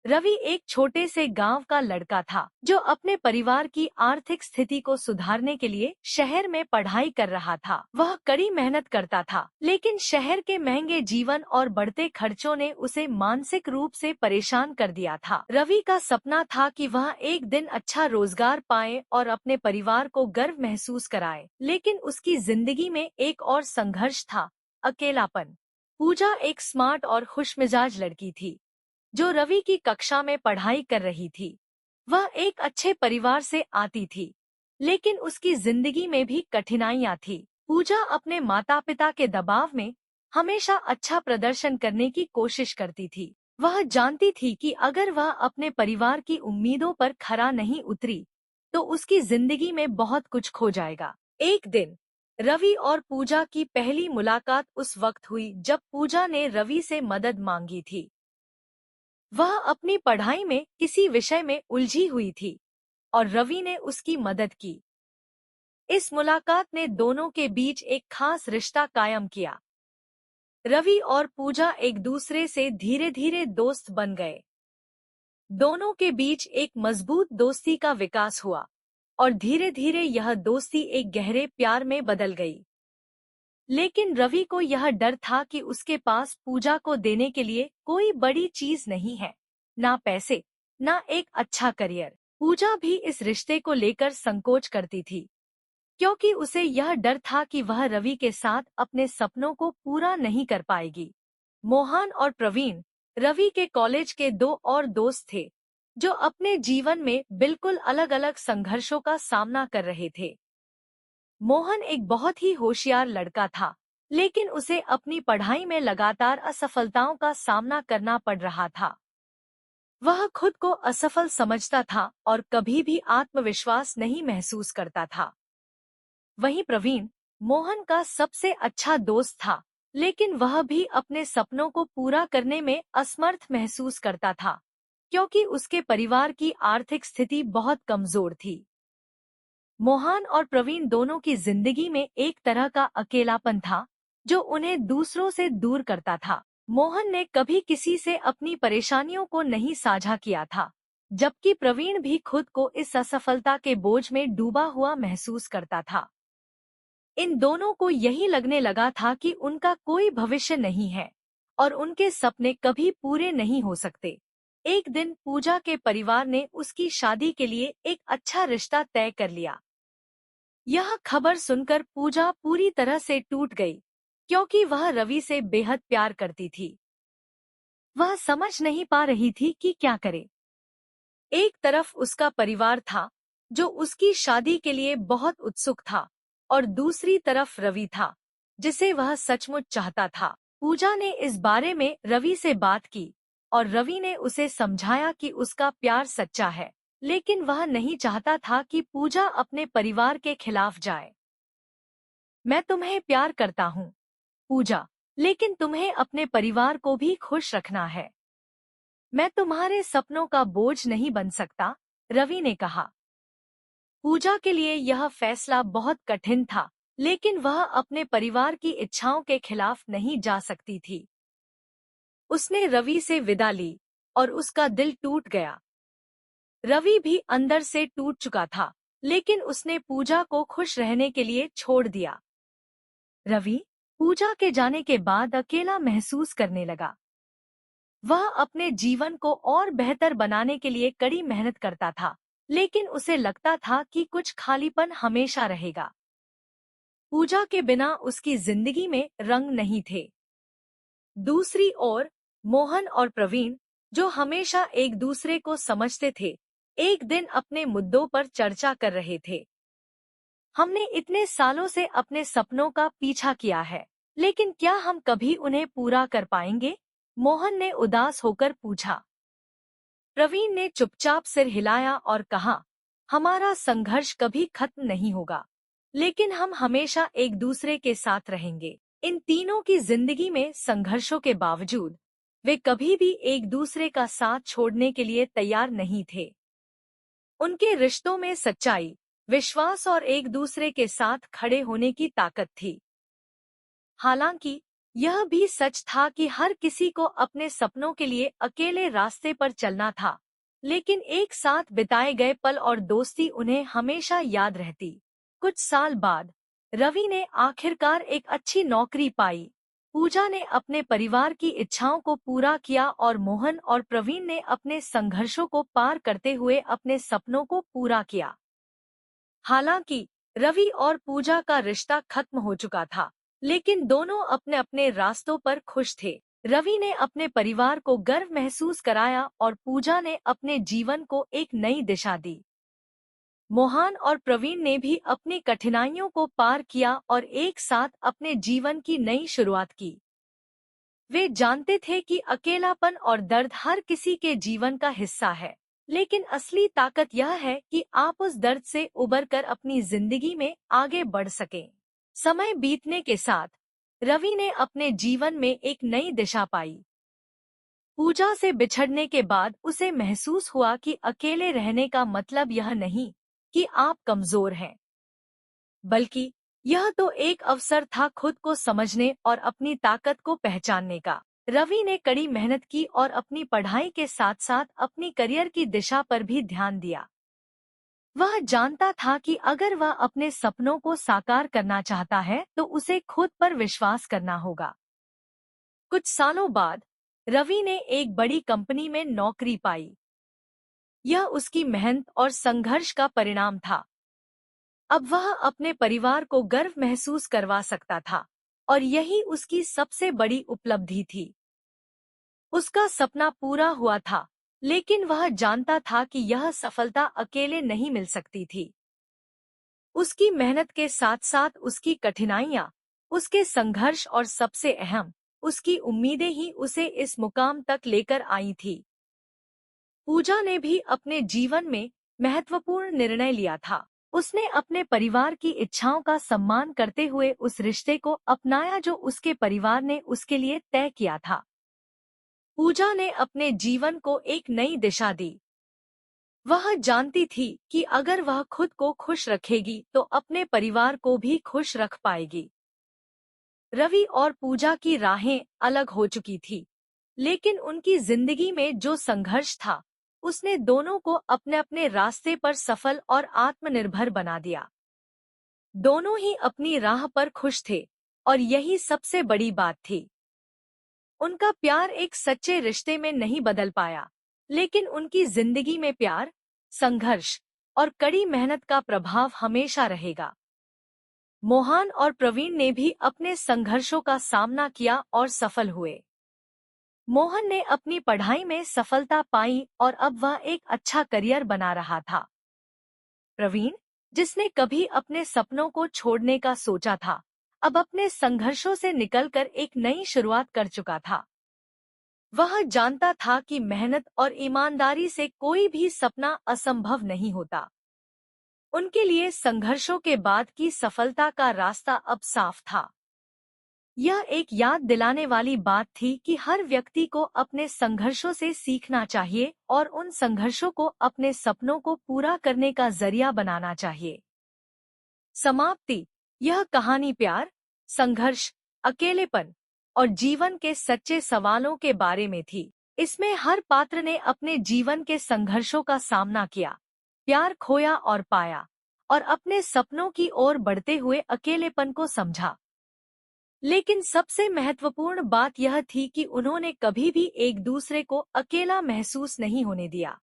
रवि एक छोटे से गांव का लड़का था जो अपने परिवार की आर्थिक स्थिति को सुधारने के लिए शहर में पढ़ाई कर रहा था। वह कड़ी मेहनत करता था, लेकिन शहर के महंगे जीवन और बढ़ते खर्चों ने उसे मानसिक रूप से परेशान कर दिया था। रवि का सपना था कि वह एक दिन अच्छा रोजगार पाए और अपने परिवार को गर्व महसूस कराए, लेकिन उसकी जिंदगी में एक और संघर्ष था, अकेलापन। पूजा एक स्मार्ट और खुशमिजाज लड़की थी जो रवि की कक्षा में पढ़ाई कर रही थी। वह एक अच्छे परिवार से आती थी, लेकिन उसकी जिंदगी में भी कठिनाइयां थी। पूजा अपने माता पिता के दबाव में हमेशा अच्छा प्रदर्शन करने की कोशिश करती थी। वह जानती थी कि अगर वह अपने परिवार की उम्मीदों पर खरा नहीं उतरी, तो उसकी जिंदगी में बहुत कुछ खो जाएगा। एक दिन रवि और पूजा की पहली मुलाकात उस वक्त हुई जब पूजा ने रवि से मदद मांगी थी। वह अपनी पढ़ाई में किसी विषय में उलझी हुई थी और रवि ने उसकी मदद की। इस मुलाकात ने दोनों के बीच एक खास रिश्ता कायम किया। रवि और पूजा एक दूसरे से धीरे धीरे दोस्त बन गए। दोनों के बीच एक मजबूत दोस्ती का विकास हुआ और धीरे धीरे यह दोस्ती एक गहरे प्यार में बदल गई। लेकिन रवि को यह डर था कि उसके पास पूजा को देने के लिए कोई बड़ी चीज नहीं है, ना पैसे, ना एक अच्छा करियर। पूजा भी इस रिश्ते को लेकर संकोच करती थी, क्योंकि उसे यह डर था कि वह रवि के साथ अपने सपनों को पूरा नहीं कर पाएगी। मोहन और प्रवीण रवि के कॉलेज के दो और दोस्त थे, जो अपने जीवन में बिल्कुल अलग अलग संघर्षों का सामना कर रहे थे। मोहन एक बहुत ही होशियार लड़का था, लेकिन उसे अपनी पढ़ाई में लगातार असफलताओं का सामना करना पड़ रहा था। वह खुद को असफल समझता था और कभी भी आत्मविश्वास नहीं महसूस करता था। वहीं प्रवीण मोहन का सबसे अच्छा दोस्त था, लेकिन वह भी अपने सपनों को पूरा करने में असमर्थ महसूस करता था, क्योंकि उसके परिवार की आर्थिक स्थिति बहुत कमजोर थी। मोहन और प्रवीण दोनों की जिंदगी में एक तरह का अकेलापन था, जो उन्हें दूसरों से दूर करता था। मोहन ने कभी किसी से अपनी परेशानियों को नहीं साझा किया था, जबकि प्रवीण भी खुद को इस असफलता के बोझ में डूबा हुआ महसूस करता था। इन दोनों को यही लगने लगा था कि उनका कोई भविष्य नहीं है और उनके सपने कभी पूरे नहीं हो सकते। एक दिन पूजा के परिवार ने उसकी शादी के लिए एक अच्छा रिश्ता तय कर लिया। यह खबर सुनकर पूजा पूरी तरह से टूट गई, क्योंकि वह रवि से बेहद प्यार करती थी। वह समझ नहीं पा रही थी कि क्या करे। एक तरफ उसका परिवार था, जो उसकी शादी के लिए बहुत उत्सुक था, और दूसरी तरफ रवि था, जिसे वह सचमुच चाहता था। पूजा ने इस बारे में रवि से बात की, और रवि ने उसे समझाया कि उसका प्यार सच्चा है, लेकिन वह नहीं चाहता था कि पूजा अपने परिवार के खिलाफ जाए। मैं तुम्हें प्यार करता हूँ, पूजा, लेकिन तुम्हें अपने परिवार को भी खुश रखना है। मैं तुम्हारे सपनों का बोझ नहीं बन सकता, रवि ने कहा। पूजा के लिए यह फैसला बहुत कठिन था, लेकिन वह अपने परिवार की इच्छाओं के खिलाफ नहीं जा सकती थी। उसने रवि से विदा ली और उसका दिल टूट गया। रवि भी अंदर से टूट चुका था, लेकिन उसने पूजा को खुश रहने के लिए छोड़ दिया। रवि पूजा के जाने के बाद अकेला महसूस करने लगा। वह अपने जीवन को और बेहतर बनाने के लिए कड़ी मेहनत करता था, लेकिन उसे लगता था कि कुछ खालीपन हमेशा रहेगा। पूजा के बिना उसकी जिंदगी में रंग नहीं थे। दूसरी ओर मोहन और प्रवीण, जो हमेशा एक दूसरे को समझते थे, एक दिन अपने मुद्दों पर चर्चा कर रहे थे। हमने इतने सालों से अपने सपनों का पीछा किया है, लेकिन क्या हम कभी उन्हें पूरा कर पाएंगे? मोहन ने उदास होकर पूछा। प्रवीण ने चुपचाप सिर हिलाया और कहा, हमारा संघर्ष कभी खत्म नहीं होगा, लेकिन हम हमेशा एक दूसरे के साथ रहेंगे। इन तीनों की जिंदगी में संघर्षों के बावजूद वे कभी भी एक दूसरे का साथ छोड़ने के लिए तैयार नहीं थे। उनके रिश्तों में सच्चाई, विश्वास और एक दूसरे के साथ खड़े होने की ताकत थी। हालांकि यह भी सच था कि हर किसी को अपने सपनों के लिए अकेले रास्ते पर चलना था, लेकिन एक साथ बिताए गए पल और दोस्ती उन्हें हमेशा याद रहती। कुछ साल बाद रवि ने आखिरकार एक अच्छी नौकरी पाई। पूजा ने अपने परिवार की इच्छाओं को पूरा किया और मोहन और प्रवीण ने अपने संघर्षों को पार करते हुए अपने सपनों को पूरा किया। हालांकि रवि और पूजा का रिश्ता खत्म हो चुका था, लेकिन दोनों अपने अपने रास्तों पर खुश थे। रवि ने अपने परिवार को गर्व महसूस कराया और पूजा ने अपने जीवन को एक नई दिशा दी। मोहन और प्रवीण ने भी अपनी कठिनाइयों को पार किया और एक साथ अपने जीवन की नई शुरुआत की। वे जानते थे कि अकेलापन और दर्द हर किसी के जीवन का हिस्सा है, लेकिन असली ताकत यह है कि आप उस दर्द से उबरकर अपनी जिंदगी में आगे बढ़ सकें। समय बीतने के साथ रवि ने अपने जीवन में एक नई दिशा पाई। पूजा से बिछड़ने के बाद उसे महसूस हुआ कि अकेले रहने का मतलब यह नहीं कि आप कमजोर हैं, बल्कि यह तो एक अवसर था खुद को समझने और अपनी ताकत को पहचानने का। रवि ने कड़ी मेहनत की और अपनी पढ़ाई के साथ साथ अपनी करियर की दिशा पर भी ध्यान दिया। वह जानता था कि अगर वह अपने सपनों को साकार करना चाहता है तो उसे खुद पर विश्वास करना होगा। कुछ सालों बाद रवि ने एक बड़ी कंपनी में नौकरी पाई। यह उसकी मेहनत और संघर्ष का परिणाम था। अब वह अपने परिवार को गर्व महसूस करवा सकता था और यही उसकी सबसे बड़ी उपलब्धि थी। उसका सपना पूरा हुआ था, लेकिन वह जानता था कि यह सफलता अकेले नहीं मिल सकती थी। उसकी मेहनत के साथ साथ उसकी कठिनाइयां, उसके संघर्ष और सबसे अहम, उसकी उम्मीदें ही उसे इस मुकाम तक लेकर आई थी। पूजा ने भी अपने जीवन में महत्वपूर्ण निर्णय लिया था। उसने अपने परिवार की इच्छाओं का सम्मान करते हुए उस रिश्ते को अपनाया जो उसके परिवार ने उसके लिए तय किया था। पूजा ने अपने जीवन को एक नई दिशा दी। वह जानती थी कि अगर वह खुद को खुश रखेगी तो अपने परिवार को भी खुश रख पाएगी। रवि और पूजा की राहें अलग हो चुकी थी, लेकिन उनकी जिंदगी में जो संघर्ष था, उसने दोनों को अपने अपने रास्ते पर सफल और आत्मनिर्भर बना दिया। दोनों ही अपनी राह पर खुश थे और यही सबसे बड़ी बात थी। उनका प्यार एक सच्चे रिश्ते में नहीं बदल पाया, लेकिन उनकी जिंदगी में प्यार, संघर्ष और कड़ी मेहनत का प्रभाव हमेशा रहेगा। मोहन और प्रवीण ने भी अपने संघर्षों का सामना किया और सफल हुए। मोहन ने अपनी पढ़ाई में सफलता पाई और अब वह एक अच्छा करियर बना रहा था। प्रवीण, जिसने कभी अपने सपनों को छोड़ने का सोचा था, अब अपने संघर्षों से निकलकर एक नई शुरुआत कर चुका था। वह जानता था कि मेहनत और ईमानदारी से कोई भी सपना असंभव नहीं होता। उनके लिए संघर्षों के बाद की सफलता का रास्ता अब साफ था। यह एक याद दिलाने वाली बात थी कि हर व्यक्ति को अपने संघर्षों से सीखना चाहिए और उन संघर्षों को अपने सपनों को पूरा करने का जरिया बनाना चाहिए। समाप्ति। यह कहानी प्यार, संघर्ष, अकेलेपन और जीवन के सच्चे सवालों के बारे में थी। इसमें हर पात्र ने अपने जीवन के संघर्षों का सामना किया, प्यार खोया और पाया, और अपने सपनों की ओर बढ़ते हुए अकेलेपन को समझा। लेकिन सबसे महत्वपूर्ण बात यह थी कि उन्होंने कभी भी एक दूसरे को अकेला महसूस नहीं होने दिया।